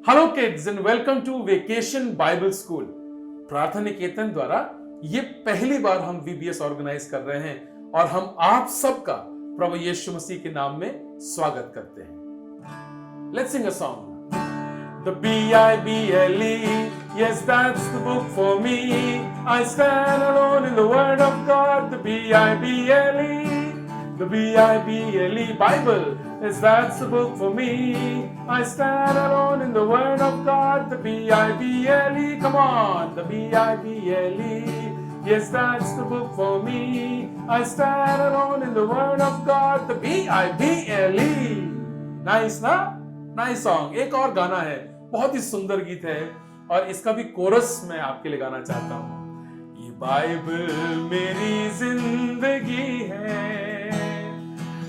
Hello kids and welcome to vacation Bible school. Prarthana Niketan द्वारा ये पहली बार हम वीबीएस ऑर्गेनाइज कर रहे हैं और हम आप सबका प्रभु यीशु मसीह के नाम में स्वागत करते हैं। Let's Singh a song. The Bible, yes, that's the book for me. I stand alone in the Word of God. The Bible, the Bible, yes, that's the book for me. I stand alone in the Word of God. The Bible, come on, the Bible, yes, that's the book for me. I stand alone in the Word of God. The Bible, nice ना? Nice song. एक और गाना है, बहुत ही सुंदर गीत है और इसका भी कोरस मैं आपके लिए गाना चाहता हूं। ये बाइबल मेरी जिंदगी है,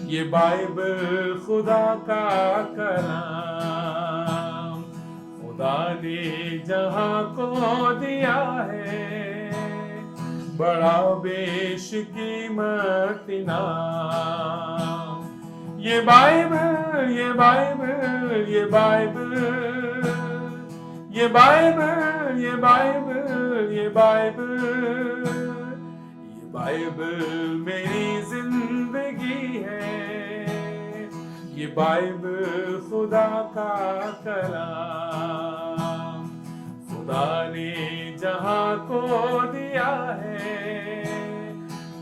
ये बाइबल खुदा का कलाम, खुदा ने जहां को दिया है, बड़ा बेशकीमत इनाम। ये बाइबल, ये बाइबल, ये बाइबल, ये बाइबल, ये बाइबल, ये बाइबल, ये बाइबल मेरी जिंदगी है, ये बाइबल खुदा का कलाम, खुदा ने जहां को दिया है,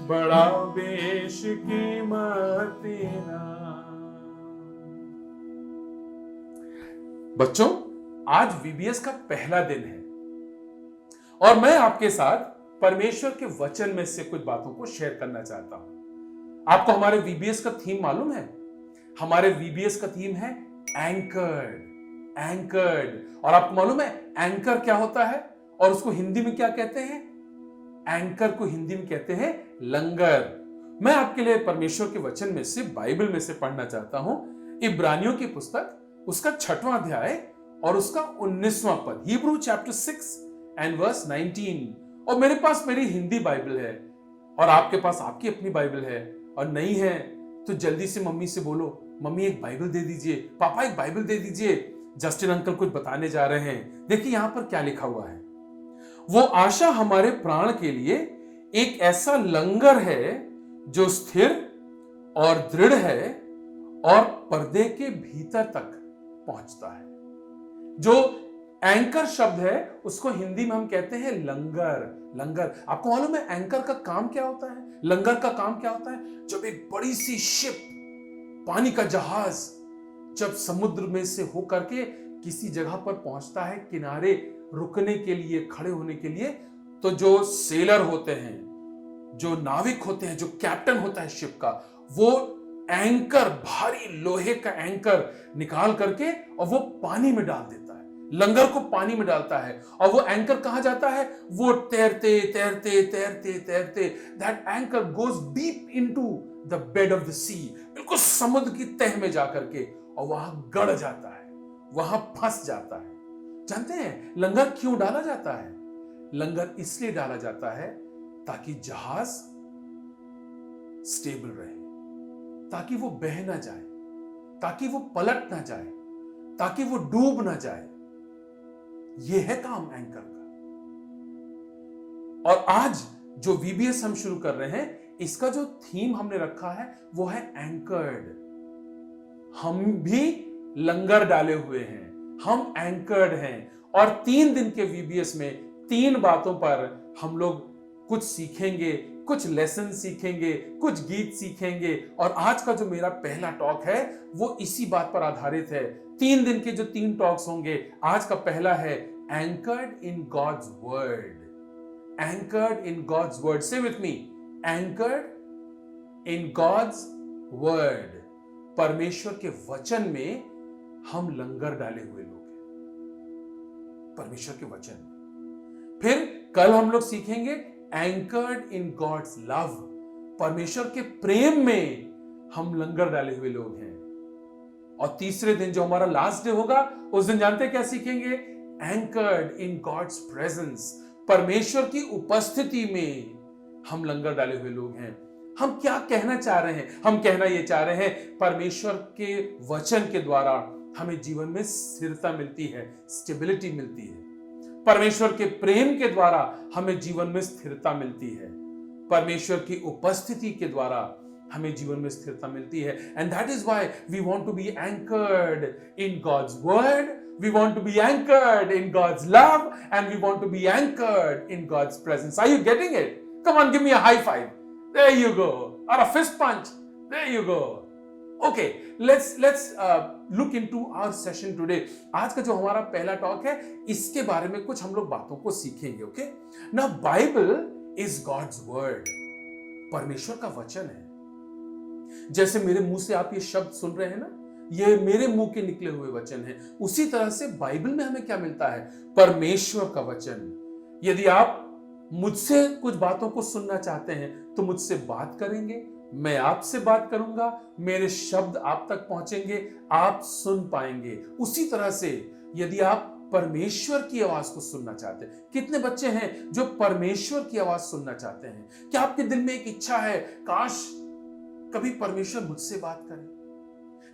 बड़ा बेशकीमत इनाम। बच्चों, आज वीबीएस का पहला दिन है और मैं आपके साथ परमेश्वर के वचन में से कुछ बातों को शेयर करना चाहता हूं। आपको हमारे वीबीएस का थीम मालूम है? हमारे वीबीएस का थीम है एंकर्ड। एंकर्ड। और आपको मालूम है एंकर क्या होता है और उसको हिंदी में क्या कहते हैं? एंकर को हिंदी में कहते हैं लंगर। मैं आपके लिए परमेश्वर के वचन में से, बाइबल में से पढ़ना चाहता हूं इब्रानियों की पुस्तक, उसका 6वां अध्याय और उसका 19वां पद। Hebrew chapter 6 and verse 19। और मेरे पास मेरी हिंदी बाइबल है और आपके पास आपकी अपनी बाइबल है, और नहीं है तो जल्दी से मम्मी से बोलो, मम्मी एक बाइबल दे दीजिए, पापा एक बाइबल दे दीजिए, जस्टिन अंकल कुछ बताने जा रहे हैं। देखिए यहां पर क्या लिखा हुआ है। वो आशा हमारे प्राण के लिए एक ऐसा लंगर है जो स्थिर और दृढ़ है और पर्दे के भीतर तक पहुंचता है। जो एंकर शब्द है उसको हिंदी में हम कहते हैं लंगर। लंगर। आपको मालूम है एंकर का काम क्या होता है? लंगर का काम क्या होता है? जब एक बड़ी सी शिप, पानी का जहाज, जब समुद्र में से होकर के किसी जगह पर पहुंचता है, किनारे रुकने के लिए, खड़े होने के लिए, तो जो सेलर होते हैं, जो नाविक होते हैं, जो कैप्टन होता है शिप का, वो एंकर, भारी लोहे का एंकर निकाल करके और वो पानी में डाल देता है, लंगर को पानी में डालता है। और वो एंकर कहां जाता है? वो तैरते तैरते तैरते तैरते, that anchor goes deep into the bed of the sea, बिल्कुल समुद्र की तह में जाकर के, और वहां गड़ जाता है, वहां फंस जाता है। जानते हैं लंगर क्यों डाला जाता है? लंगर इसलिए डाला जाता है ताकि जहाज स्टेबल रहे, ताकि वो बह ना जाए, ताकि वो पलट ना जाए, ताकि वो डूब ना जाए। यह है काम एंकर का। और आज जो वीबीएस हम शुरू कर रहे हैं, इसका जो थीम हमने रखा है वो है एंकर्ड। हम भी लंगर डाले हुए हैं, हम एंकर्ड हैं। और 3 दिन के वीबीएस में 3 बातों पर हम लोग कुछ सीखेंगे, कुछ लेसन सीखेंगे, कुछ गीत सीखेंगे। और आज का जो मेरा पहला टॉक है वो इसी बात पर आधारित है। 3 दिन के जो 3 टॉक्स होंगे, आज का पहला है anchored in God's word. Anchored in God's word. Say with me, anchored in God's word. परमेश्वर के वचन में हम लंगर डाले हुए लोग हैं, परमेश्वर के वचन में। फिर कल हम लोग सीखेंगे एंकर्ड इन गॉड्स लव। परमेश्वर के प्रेम में हम लंगर डाले हुए लोग हैं। और तीसरे दिन जो हमारा लास्ट डे होगा, उस दिन जानते क्या सीखेंगे? Anchored in God's presence. परमेश्वर की उपस्थिति में हम लंगर डाले हुए लोग हैं। हम क्या कहना चाह रहे हैं? हम कहना ये चाह रहे हैं परमेश्वर के वचन के द्वारा हमें जीवन में स्थिरता मिलती है, स्टेबिलिटी मिलती है। परमेश्वर के प्रेम के द्वारा हमें जीवन में स्थिरता मिलती है। परमेश्वर की उपस्थिति के द्वारा हमें जीवन में स्थिरता मिलती है। And that is why we want to be anchored in God's word, we want to be anchored in God's love, and we want to be anchored in God's presence. Are you getting it? Come on, give me a high five. There you go. Or a fist punch. There you go. Okay, let's look into our session today. आज का जो हमारा पहला talk है, इसके बारे में कुछ हम लोग बातों को सीखेंगे. Okay? Now Bible is God's word. परमेश्वर का वचन है. जैसे मेरे मुंह से आप ये शब्द सुन रहे हैं ना, ये मेरे मुंह के निकले हुए वचन है. उसी तरह से बाइबल में हमें क्या मिलता है? परमेश्वर का वचन. यदि आप मुझसे कुछ बातों को सुनना चाहते हैं तो मुझसे बात करेंगे, मैं आपसे बात करूंगा, मेरे शब्द आप तक पहुंचेंगे, आप सुन पाएंगे. उसी तरह से यदि आप परमेश्वर की आवाज को सुनना चाहते हैं, कितने बच्चे हैं जो परमेश्वर की आवाज सुनना चाहते हैं? क्या आपके दिल में एक इच्छा है, काश कभी परमेश्वर मुझसे बात करे,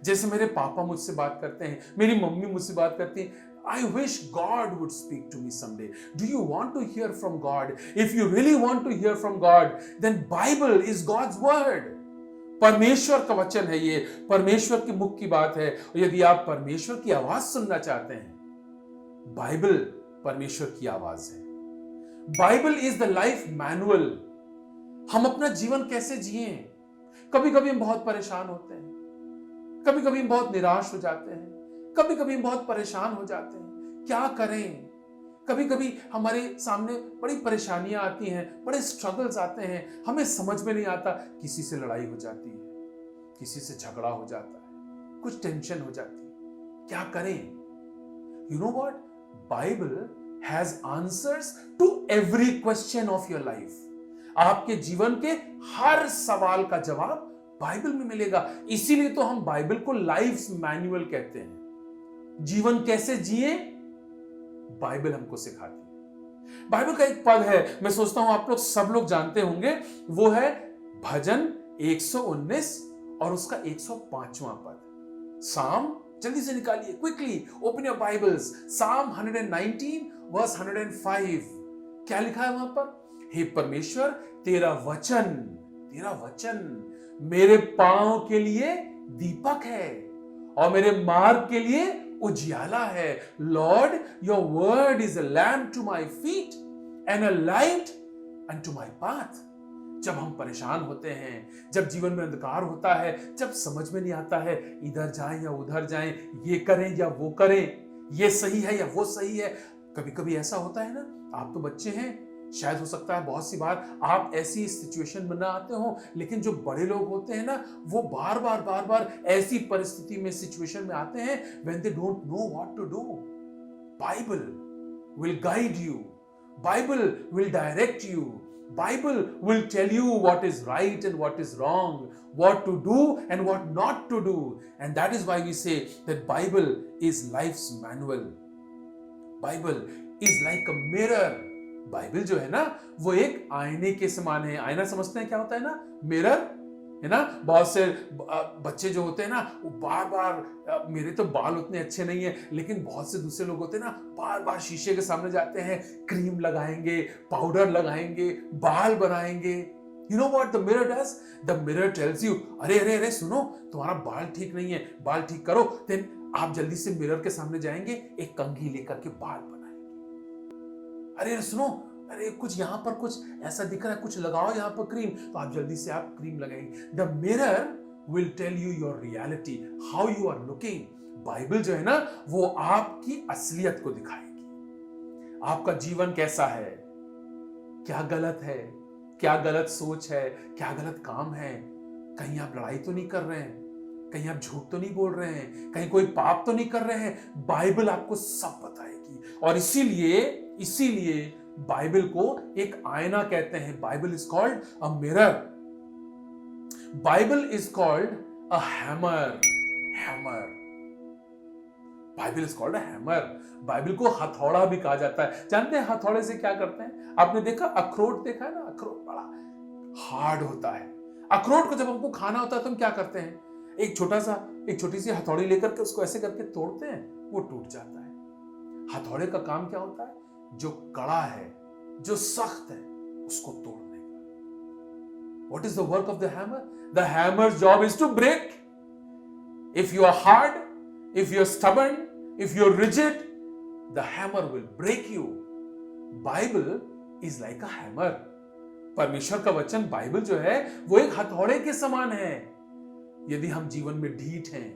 जैसे मेरे पापा मुझसे बात करते हैं, मेरी मम्मी मुझसे बात करती है? I wish God would speak to me someday. Do you want to hear from God? If you really want to hear from God, then Bible is God's word. परमेश्वर का वचन है ये, परमेश्वर के मुख की बात है. और यदि आप परमेश्वर की आवाज सुनना चाहते हैं, बाइबल परमेश्वर की आवाज है. Bible is the life manual. हम अपना जीवन कैसे जिए? कभी कभी हम बहुत परेशान होते हैं, कभी कभी हम बहुत निराश हो जाते हैं, कभी कभी हम बहुत परेशान हो जाते हैं. क्या करें? कभी कभी हमारे सामने बड़ी परेशानियां आती हैं, बड़े स्ट्रगल्स आते हैं, हमें समझ में नहीं आता. किसी से लड़ाई हो जाती है, किसी से झगड़ा हो जाता है, कुछ टेंशन हो जाती है. क्या करें? You know what? Bible has answers to every question of your life. आपके जीवन के हर सवाल का जवाब बाइबल में मिलेगा. इसीलिए तो हम बाइबल को लाइफ मैनुअल कहते हैं. जीवन कैसे जिए, बाइबल हमको सिखाती है. बाइबल का एक पद है, मैं सोचता हूं आप लोग सब लोग जानते होंगे, वो है भजन 119 और उसका 105वां पद. साम, जल्दी से निकालिए, क्विकली ओपन योर बाइबल्स. साम 119 वर्स 105. क्या लिखा है वहां पर? हे परमेश्वर, तेरा वचन मेरे पांव के लिए दीपक है और मेरे मार्ग के लिए उजियाला है. Lord, your word is a lamp to my feet and a light unto my path. जब हम परेशान होते हैं, जब जीवन में अंधकार होता है, जब समझ में नहीं आता है इधर जाएं या उधर जाएं, ये करें या वो करें, ये सही है या वो सही है. कभी कभी ऐसा होता है ना, आप तो बच्चे हैं, शायद हो सकता है बहुत सी बार आप ऐसी सिचुएशन में ना आते हो, लेकिन जो बड़े लोग होते हैं ना, वो बार बार ऐसी परिस्थिति में, सिचुएशन में आते हैं when they don't know what to do. Bible will guide you. Bible will direct you. Bible will tell you what is right and what is wrong, what to do and what not to do. And that is why we say that Bible is life's manual. Bible is like a mirror. Bible जो है ना, वो एक आईने के समान है. आईना समझते हैं क्या होता है ना? मिरर है ना. बहुत से बच्चे जो होते हैं ना, वो बार बार, मेरे तो बाल उतने अच्छे नहीं है, लेकिन बहुत से दूसरे लोग होते हैं ना, बार बार शीशे के सामने जाते हैं, क्रीम लगाएंगे, पाउडर लगाएंगे, बाल बनाएंगे. You know what the mirror does? The mirror tells you, अरे सुनो, तुम्हारा बाल ठीक नहीं है, बाल ठीक करो. Then आप जल्दी से मिरर के सामने जाएंगे, एक कंघी लेकर के बाल बनाएंगे. अरे सुनो, अरे कुछ यहाँ पर कुछ ऐसा दिख रहा है, कुछ लगाओ यहाँ पर क्रीम, तो आप जल्दी से आप क्रीम लगाएंगे. The mirror will tell you your reality, how you are looking. Bible जो है ना, वो आपकी असलियत को दिखाएगी. आपका जीवन कैसा है, क्या गलत है, क्या गलत सोच है, क्या गलत काम है. कहीं आप लड़ाई तो नहीं कर रहे हैं, कहीं आप झूठ तो नहीं बोल रहे हैं, कहीं कोई पाप तो नहीं कर रहे हैं. बाइबल आपको सब बताएगी. और इसीलिए बाइबल को एक आईना कहते हैं. Bible is called a mirror. Bible is called a hammer. Bible is called a hammer. Bible को हथौड़ा भी कहा जाता है. जानते हैं हथौड़े से क्या करते हैं? आपने देखा, अखरोट देखा है ना? अखरोट बड़ा हार्ड होता है. अखरोट को जब हमको खाना होता है तो हम क्या करते हैं, एक छोटी सी हथौड़ी लेकर के उसको ऐसे करके तोड़ते हैं, वो टूट जाता है। हथौड़े का काम क्या होता है, जो कड़ा है, जो सख्त है, उसको तोड़ने का। What is the work of the hammer? The hammer's job is to break. If you are hard, if you are stubborn, if you are rigid, the hammer will break you. Bible is like a hammer. परमेश्वर का वचन Bible जो है वो एक हथौड़े के समान है। यदि हम जीवन में ढीठ हैं,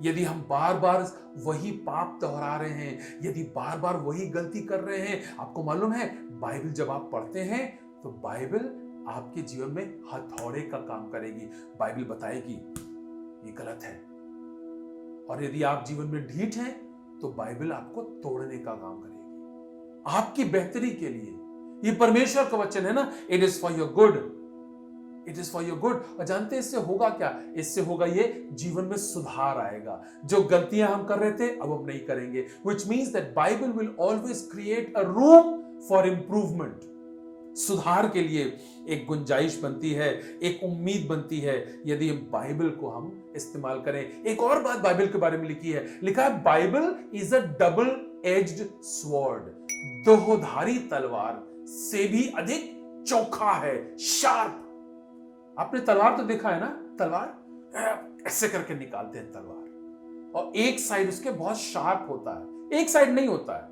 यदि हम बार बार वही पाप दोहरा रहे हैं, यदि बार बार वही गलती कर रहे हैं, आपको मालूम है बाइबल जब आप पढ़ते हैं तो बाइबल आपके जीवन में हथौड़े का काम करेगी। बाइबल बताएगी ये गलत है, और यदि आप जीवन में ढीठ हैं तो बाइबल आपको तोड़ने का काम करेगी आपकी बेहतरी के लिए। ये परमेश्वर का वचन है ना, it is for your good, it is for your good. और जानते हैं इससे होगा क्या, इससे होगा ये जीवन में सुधार आएगा। जो गलतियां हम कर रहे थे अब हम नहीं करेंगे, which means that Bible will always create a room for improvement. सुधार के लिए एक गुंजाइश बनती है, एक उम्मीद बनती है यदि हम बाइबल को हम इस्तेमाल करें। एक और बात बाइबल के बारे में लिखी है, लिखा है Bible is a double edged sword, दोधारी तलवार से भी अधिक चोखा है, शार्प। आपने तलवार तो देखा है ना, तलवार ऐसे करके निकालते हैं तलवार, और एक साइड उसके बहुत शार्प होता है, एक साइड नहीं होता है,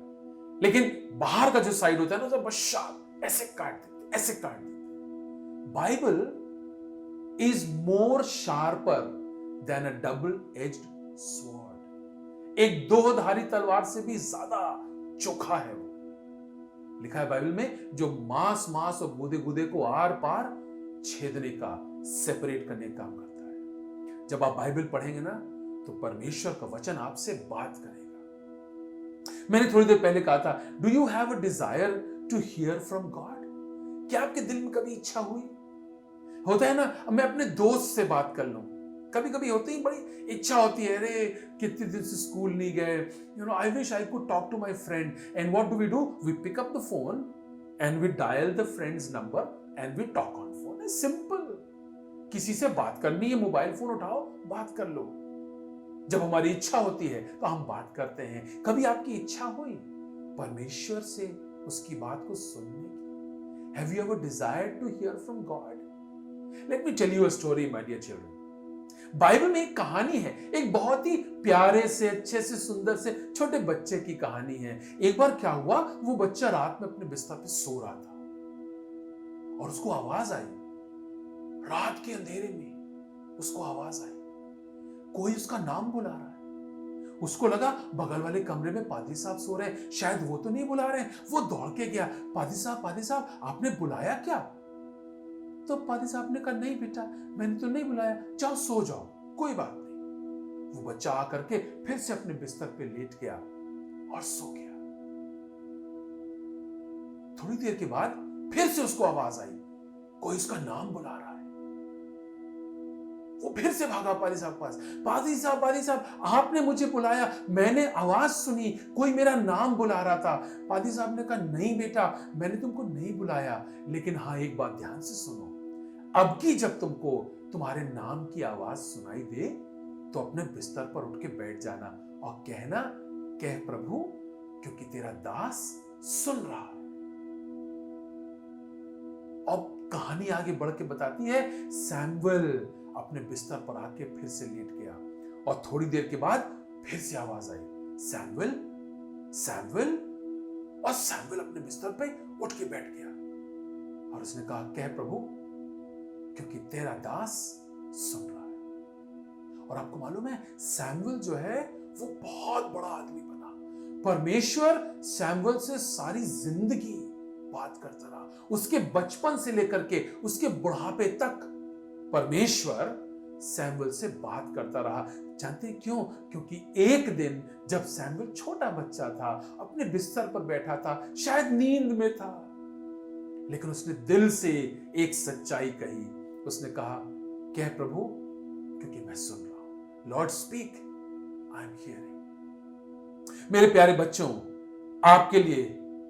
लेकिन बाहर का जो साइड होता है ना, तो बस शार्प ऐसे काट देते, ऐसे काट देते। Bible is more sharper than a double edged sword. एक दोधारी तलवार से भी ज्यादा चोखा है वो। लिखा है बाइबल में, जो मांस और गुदे गुदे को आर पार छेदने का, सेपरेट करने का काम करता है। जब आप बाइबल पढ़ेंगे ना तो परमेश्वर का वचन आपसे बात करेगा। मैंने थोड़ी देर पहले कहा था, do you have a desire to hear from God? क्या आपके दिल में कभी इच्छा हुई? होता है ना, मैं अपने दोस्त से बात कर लूं, कभी कभी होती है, बड़ी इच्छा होती है, अरे कितने दिन से स्कूल नहीं गए, I wish I could talk to my friend. And what do? We pick up the phone and we dial the friend's number and we talk on phone. Simple, किसी से बात करनी है, मोबाइल फोन उठाओ, बात कर लो। जब हमारी इच्छा होती है तो हम बात करते हैं। कभी आपकी इच्छा हुई परमेश्वर से उसकी बात को सुनने की? Have you ever desired to hear from God? Let me tell you a story, my dear children. Bible में एक कहानी है, एक बहुत ही प्यारे से, अच्छे से, सुंदर से छोटे बच्चे की कहानी है। एक बार क्या हुआ, वो बच्चा रात में अपने बिस्तर पे सो रहा था और उसको आवाज आई, रात के अंधेरे में उसको आवाज आई, कोई उसका नाम बुला रहा है। उसको लगा बगल वाले कमरे में पादरी साहब सो रहे हैं, शायद वो तो नहीं बुला रहे हैं। वो दौड़ के गया, पादरी साहब आपने बुलाया क्या? तो पादरी साहब ने कहा, नहीं बेटा मैंने तो नहीं बुलाया, जाओ सो जाओ, कोई बात नहीं। वो बच्चा आकर के फिर से अपने बिस्तर पे लेट गया और सो गया। थोड़ी देर के बाद फिर से उसको आवाज आई, कोई उसका नाम बुला रहा है। वो फिर से भागा पादरी साहब पास, पादरी साहब आपने मुझे बुलाया, मैंने आवाज सुनी, कोई मेरा नाम बुला रहा था। पादरी साहब ने कहा, नहीं बेटा मैंने तुमको नहीं बुलाया, लेकिन हाँ एक बात ध्यान से सुनो, अब की जब तुमको तुम्हारे नाम की आवाज सुनाई दे तो अपने बिस्तर पर उठ के बैठ जाना और कहना, कह प्रभु क्योंकि तेरा दास सुन रहा है। अब कहानी आगे बढ़ के बताती है, सैमुएल अपने बिस्तर पर आके फिर से लेट गया और थोड़ी देर के बाद फिर से आवाज आई, सैमुएल सैमुएल। और सैमुएल अपने बिस्तर पे उठ के बैठ गया और उसने कहा, कह प्रभु क्योंकि तेरा दास सुन रहा है। और आपको मालूम है सैमुएल जो है वो बहुत बड़ा आदमी बना। परमेश्वर सैमुएल से सारी जिंदगी बात करता रहा, उसके बचपन से लेकर के उसके बुढ़ापे तक परमेश्वर सैमुएल से बात करता रहा। जानते हैं क्यों? क्योंकि एक दिन जब सैमुएल छोटा बच्चा था, अपने बिस्तर पर बैठा था, शायद नींद में था, लेकिन उसने दिल से एक सच्चाई कही। उसने कहा, कह प्रभु क्योंकि मैं सुन रहा हूं। Lord speak, I am hearing. मेरे प्यारे बच्चों, आपके लिए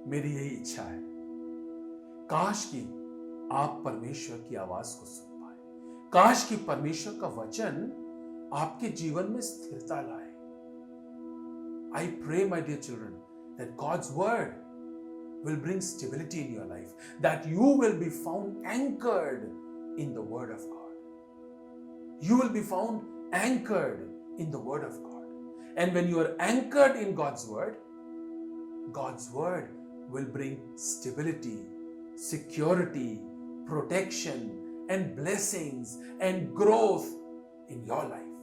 मेरी यही इच्छा है, काश कि आप परमेश्वर की आवाज को सुन पाए। काश कि परमेश्वर का वचन आपके जीवन में स्थिरता लाए। I pray, my dear children, that God's word will bring stability in your life, that you will be found anchored in the word of God. You will be found anchored in the word of God. And when you are anchored in God's word will bring stability, security, protection, and blessings and growth in your life.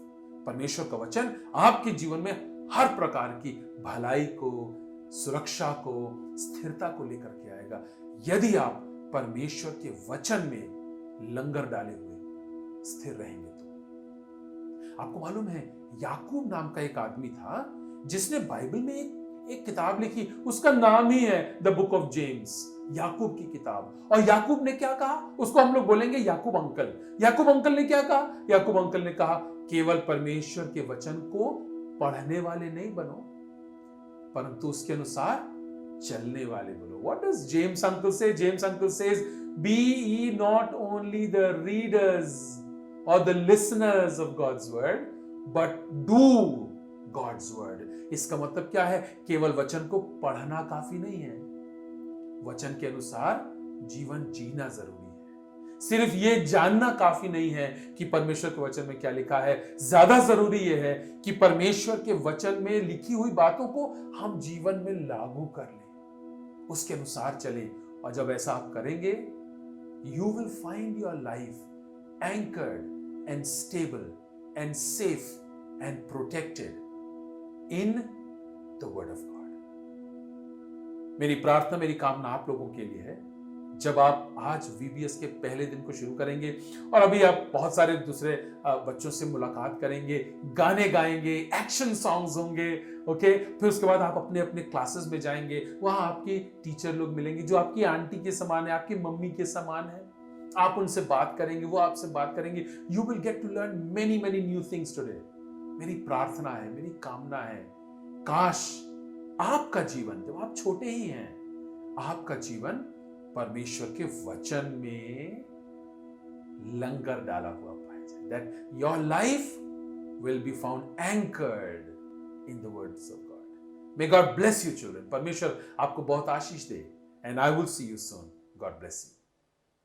परमेश्वर का वचन आपके जीवन में हर प्रकार की भलाई को, सुरक्षा को, स्थिरता को लेकर के आएगा, यदि आप परमेश्वर के वचन में लंगर डाले हुए स्थिर रहेंगे तो। आपको मालूम है, याकूब नाम का एक आदमी था जिसने बाइबल में एक किताब लिखी, उसका नाम ही है द बुक ऑफ जेम्स, याकूब की किताब। और याकूब ने क्या कहा? उसको हम लोग बोलेंगे याकूब अंकल। याकूब अंकल ने क्या कहा? याकूब अंकल ने कहा, केवल परमेश्वर के वचन को पढ़ने वाले नहीं बनो, परंतु उसके अनुसार चलने वाले बनो। What does James uncle say? James uncle says, be ye not only the readers or the listeners of God's word, but do God's word. इसका मतलब क्या है? केवल वचन को पढ़ना काफी नहीं है, वचन के अनुसार जीवन जीना जरूरी है। सिर्फ ये जानना काफी नहीं है कि परमेश्वर के वचन में क्या लिखा है, ज्यादा जरूरी यह है कि परमेश्वर के वचन में लिखी हुई बातों को हम जीवन में लागू कर लें, उसके अनुसार चलें। और जब ऐसा आप करेंगे, you will find your life anchored and stable and safe and protected in the word of God. मेरी प्रार्थना, मेरी कामना आप लोगों के लिए है, जब आप आज VBS के पहले दिन को शुरू करेंगे और अभी आप बहुत सारे दूसरे बच्चों से मुलाकात करेंगे, गाने गाएंगे, एक्शन सॉन्ग्स होंगे, ओके। फिर उसके बाद आप अपने अपने क्लासेस में जाएंगे, वहां आपकी टीचर लोग मिलेंगे जो आपकी आंटी के समान है, आपकी मम्मी के समान है। आप उनसे बात करेंगे, वो आपसे बात करेंगे। You will get to learn many many new things today. मेरी प्रार्थना है, मेरी कामना है, काश आपका जीवन, जब आप छोटे ही हैं, आपका जीवन परमेश्वर के वचन में लंगर डाला हुआ पाया जाए, that your life will be found anchored in the words of God. May God bless you children. परमेश्वर आपको बहुत आशीष दे, and I will see you soon. God bless you.